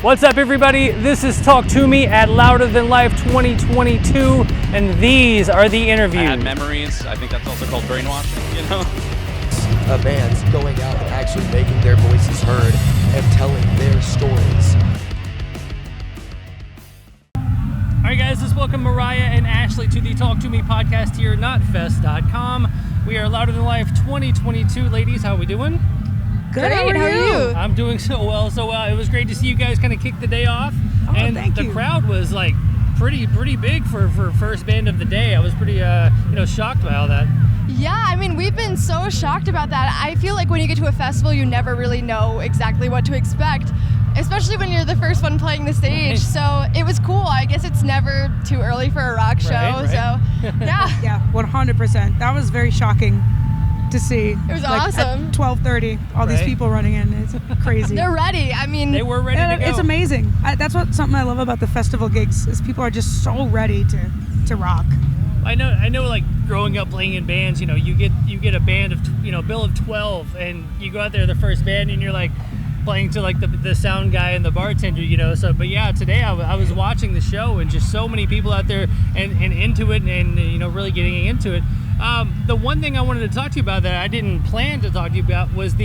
What's up, everybody? This is Talk Toomey at Louder Than Life 2022, and these are the interviews. Bad memories. I think that's also called brainwashing, you know? Bands going out and actually making their voices heard and telling their stories. All right, guys, let's welcome Moriah and Ashley to the Talk Toomey Podcast here at NotFest.com. We are Louder Than Life 2022. Ladies, how are we doing? Good. How are you? I'm doing so well. It was great to see you guys kind of kick the day off. Oh, and thank you. The crowd was like pretty big for first band of the day. I was pretty shocked by all that. Yeah, I mean, we've been so shocked about that. I feel like when you get to a festival, you never really know exactly what to expect, especially when you're the first one playing the stage. So it was cool. I guess it's never too early for a rock show. Right. So yeah. Yeah, 100%. That was very shocking to see. It was like, awesome. At 12:30, all these people running in. It's crazy. They're ready. I mean, They were ready to go. It's amazing. That's something I love about the festival gigs is people are just so ready to rock. I know. Like growing up playing in bands, you get a band of bill of 12, and you go out there the first band, and you're like playing to like the sound guy and the bartender, So, but yeah, today I was watching the show, and just so many people out there and into it, and really getting into it. The one thing I wanted to talk to you about that I didn't plan to talk to you about was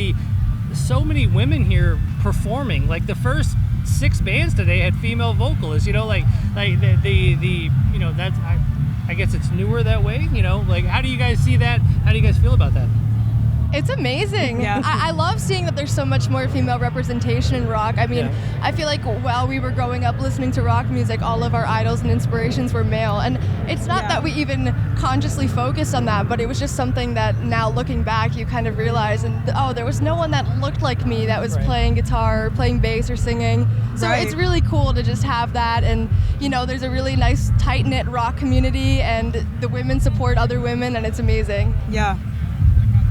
so many women here performing. Like the first 6 bands today had female vocalists. Like that's I guess it's newer that way. Like how do you guys see that? How do you guys feel about that? it's amazing. Yeah. I love seeing that there's so much more female representation in rock. I mean, I feel like while we were growing up listening to rock music, all of our idols and inspirations were male. And it's not that we even consciously focused on that, but it was just something that now looking back, you kind of realize, there was no one that looked like me that was playing guitar, playing bass, or singing. So it's really cool to just have that. And, there's a really nice, tight-knit rock community, and the women support other women, and it's amazing. Yeah.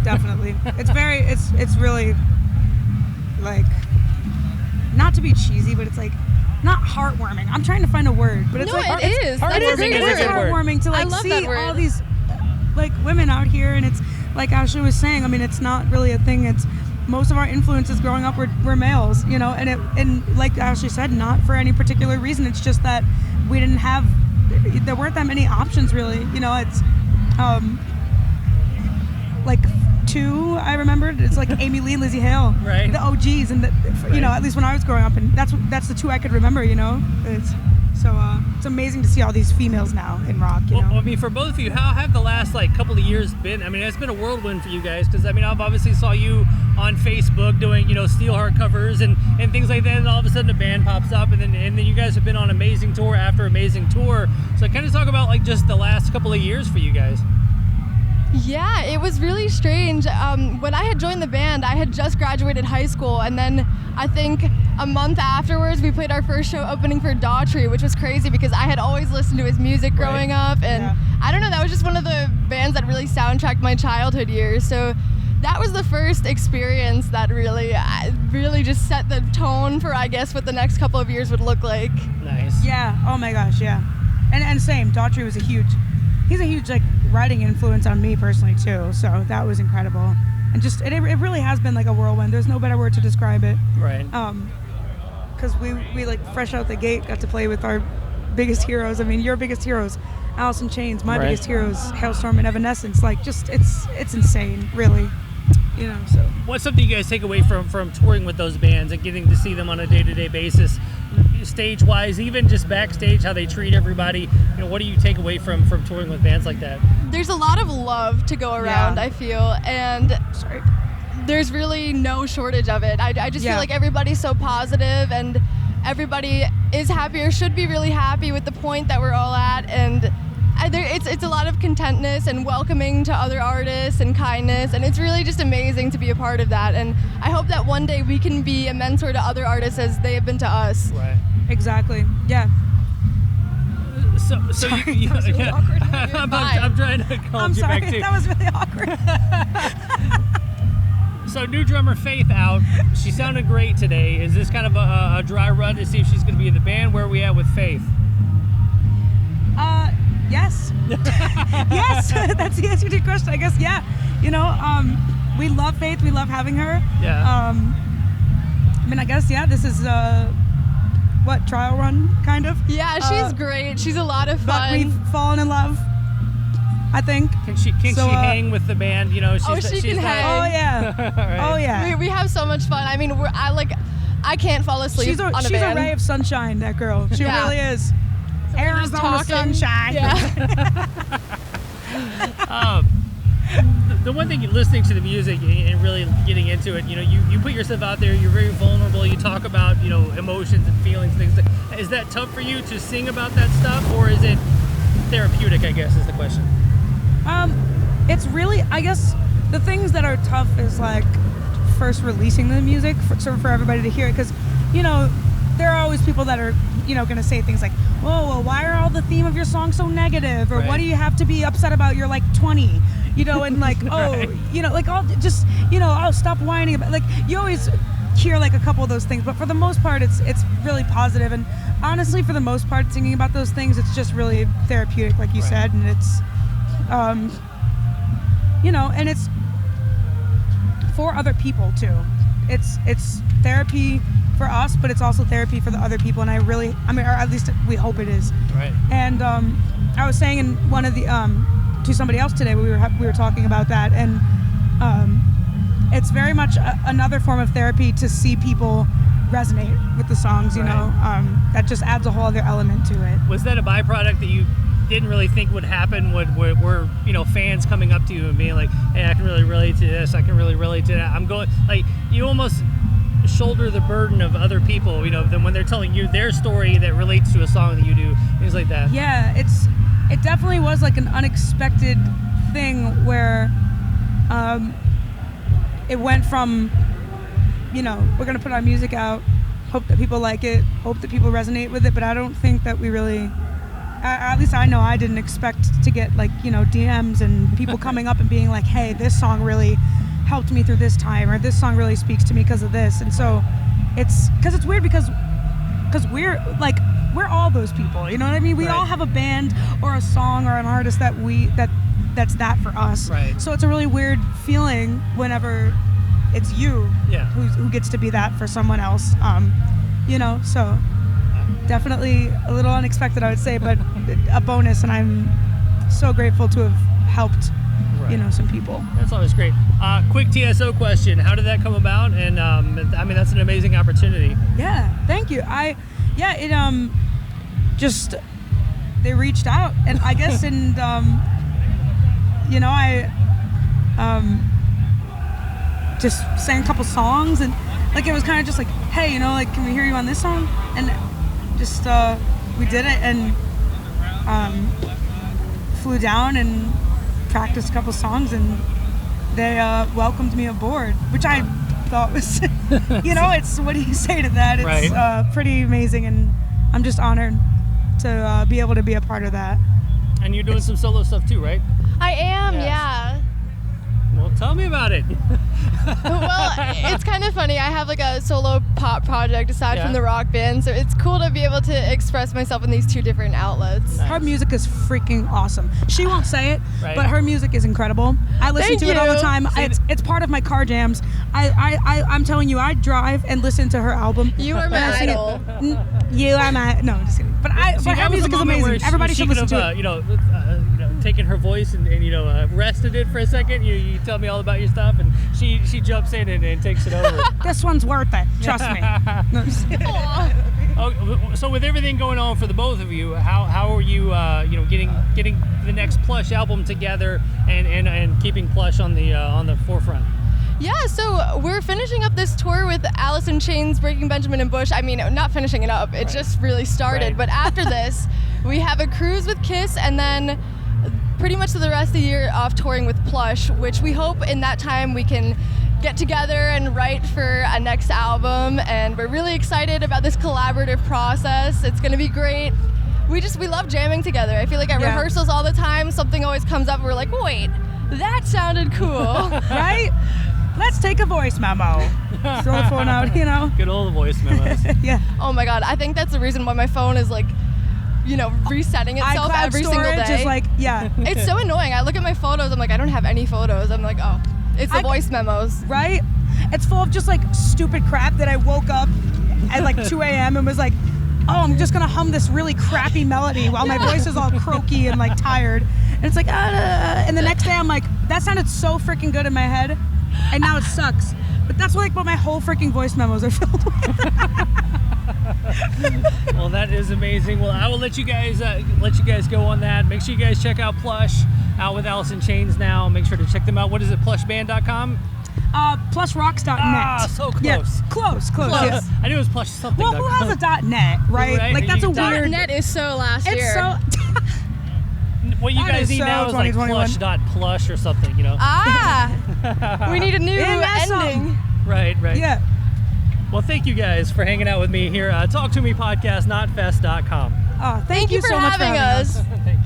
Definitely. It's really, like, not to be cheesy, but it's like not heartwarming. I'm trying to find a word, but it's it is. It is heartwarming to like see all these like women out here, and it's like Ashley was saying. I mean, it's not really a thing. It's most of our influences growing up were males, and like Ashley said, not for any particular reason. It's just that there weren't that many options really. It's like 2 I remembered. It's like Amy Lee, Lizzie Hale, right? The OGs, and at least when I was growing up, and that's the 2 I could remember. It's amazing to see all these females now in rock. Well, I mean, for both of you, how have the last couple of years been? I mean, it's been a whirlwind for you guys, because I've obviously saw you on Facebook doing Steelheart covers and things like that, and all of a sudden a band pops up, and then you guys have been on amazing tour after amazing tour. So kind of talk about just the last couple of years for you guys. Yeah, it was really strange. When I had joined the band, I had just graduated high school, and then I think a month afterwards, we played our first show opening for Daughtry, which was crazy because I had always listened to his music growing up, and I don't know, that was just one of the bands that really soundtracked my childhood years. So that was the first experience that really just set the tone for, I guess, what the next couple of years would look like. Nice. Yeah. Oh my gosh. Yeah. And same. Daughtry was he's a huge writing influence on me personally too. So that was incredible. And just it really has been like a whirlwind. There's no better word to describe it. Right. Because we fresh out the gate got to play with our biggest heroes. I mean, your biggest heroes, Alice in Chains. My biggest heroes, Hailstorm and Evanescence. It's insane, really. So. What's something you guys take away from touring with those bands and getting to see them on a day-to-day basis, stage-wise, even just backstage, how they treat everybody? What do you take away from touring with bands like that? There's a lot of love to go around, I feel, and there's really no shortage of it. I just feel like everybody's so positive, and everybody is happy or should be really happy with the point that we're all at, and it's a lot of contentness and welcoming to other artists and kindness, and it's really just amazing to be a part of that. And I hope that one day we can be a mentor to other artists as they have been to us. Right. Exactly. Yeah. So Sorry, that was really awkward. I'm trying to calm you back too. That was really awkward. So new drummer Faith out. She sounded great today. Is this kind of a dry run to see if she's going to be in the band? Where are we at with Faith? Yes. Yes, that's the answer to your question, I guess. Yeah. We love Faith. We love having her. Yeah. I guess, this is trial run, kind of. Yeah, she's great. She's a lot of fun. But we've fallen in love, I think. Can she hang with the band? You know, she can hang. Oh yeah. Right. Oh yeah. We have so much fun. I mean, I can't fall asleep she's on a she's band. a ray of sunshine, that girl. She really is. Arizona sunshine. Yeah. The one thing, listening to the music and really getting into it, you know, you put yourself out there, you're very vulnerable, you talk about, you know, emotions and feelings, things. Is that tough for you to sing about that stuff, or is it therapeutic, I guess, is the question? It's really, I guess, the things that are tough is like first releasing the music for everybody to hear it, because, you know, there are always people that are, you know, going to say things like, whoa, well, why are all the theme of your song so negative? Or what do you have to be upset about? You're like 20, you know, and like, oh, you know, like, I'll just, you know, I'll stop whining about, like, you always hear like a couple of those things, but for the most part, it's really positive. And honestly, for the most part, singing about those things, it's just really therapeutic, like you said, and it's, you know, and it's for other people too. It's therapy for us, but it's also therapy for the other people, and or at least we hope it is. Right. And I was saying in one of the to somebody else today, we were talking about that, and it's very much another form of therapy to see people resonate with the songs. You know, that just adds a whole other element to it. Was that a byproduct that you didn't really think would happen? Were you know, fans coming up to you and being like, hey, I can really relate to this, I can really relate to that. I'm going, like, you almost shoulder the burden of other people, you know, then when they're telling you their story that relates to a song that you do, things like that. Yeah, it definitely was like an unexpected thing where it went from, you know, we're gonna put our music out, hope that people like it, hope that people resonate with it, but I don't think that we really, at least I know I didn't expect to get, like, you know, DMs and people coming up and being like, hey, this song really helped me through this time, or this song really speaks to me because of this. And so it's weird because we're all those people, you know what I mean? We all have a band or a song or an artist that's that for us. Right. So it's a really weird feeling whenever it's you who gets to be that for someone else. You know, so definitely a little unexpected, I would say, but a bonus, and I'm so grateful to have helped, you know, some people. That's always great. Quick TSO question: how did that come about? And I mean, that's an amazing opportunity. Yeah, thank you. They reached out, and I guess, and you know, I just sang a couple songs, and like it was kind of just like, hey, you know, like, can we hear you on this song? And just we did it, and flew down and practiced a couple songs, and they welcomed me aboard, which I thought was, you know, it's, what do you say to that? It's pretty amazing, and I'm just honored to be able to be a part of that. And you're doing some solo stuff too, right? I am, yeah. Well, tell me about it. Well, it's kind of funny. I have like a solo pop project aside from the rock band, so it's cool to be able to express myself in these two different outlets. Nice. Her music is freaking awesome. She won't say it, but her music is incredible. I listen to it all the time. It's part of my car jams. I'm telling you, I drive and listen to her album. You are my idol. You are my, no, I'm just kidding. But her music is amazing. Everybody should listen to it. You know, taking her voice and you know, rested it for a second. You tell me all about your stuff, and she jumps in and takes it over. This one's worth it. Trust me. No, so with everything going on for the both of you, how are you you know, getting the next Plush album together and keeping Plush on the forefront? Yeah, so we're finishing up this tour with Alice in Chains, Breaking Benjamin, and Bush. I mean, not finishing it up, it just really started. But after this, we have a cruise with Kiss, and then pretty much the rest of the year off touring with Plush, which we hope in that time we can get together and write for a next album. And we're really excited about this collaborative process. It's going to be great. We love jamming together. I feel like at rehearsals all the time, something always comes up and we're like, wait, that sounded cool. Right? Let's take a voice memo. Throw the phone out, you know? Good old voice memos. Yeah. Oh my God, I think that's the reason why my phone is like, you know, resetting itself iCloud every single day. Just like, yeah. It's so annoying. I look at my photos, I'm like, I don't have any photos. I'm like, oh, it's the voice memos. Right? It's full of just like stupid crap that I woke up at like 2 a.m. and was like, oh, I'm just gonna hum this really crappy melody while my voice is all croaky and like tired. And it's like, and the next day I'm like, that sounded so freaking good in my head, and now it sucks. But that's like what my whole freaking voice memos are filled with. Well, that is amazing. Well, I will let you guys go on that. Make sure you guys check out Plush, out with Alice in Chains now. Make sure to check them out. What is it? Plushband.com? Plushrocks.net. Ah, so close. Yeah, close. Yes. I knew it was Plush something. Well, who has a .net, right? Like that's a weird. .net is so last It's year. so. What you That guys is need so now is like 2021. plush.plush or something, you know? We need a new ending. Right. Yeah. Well, thank you guys for hanging out with me here. Talk Toomey Podcast, notfest.com. Oh, thank you for so much for having having us. us. Thank you.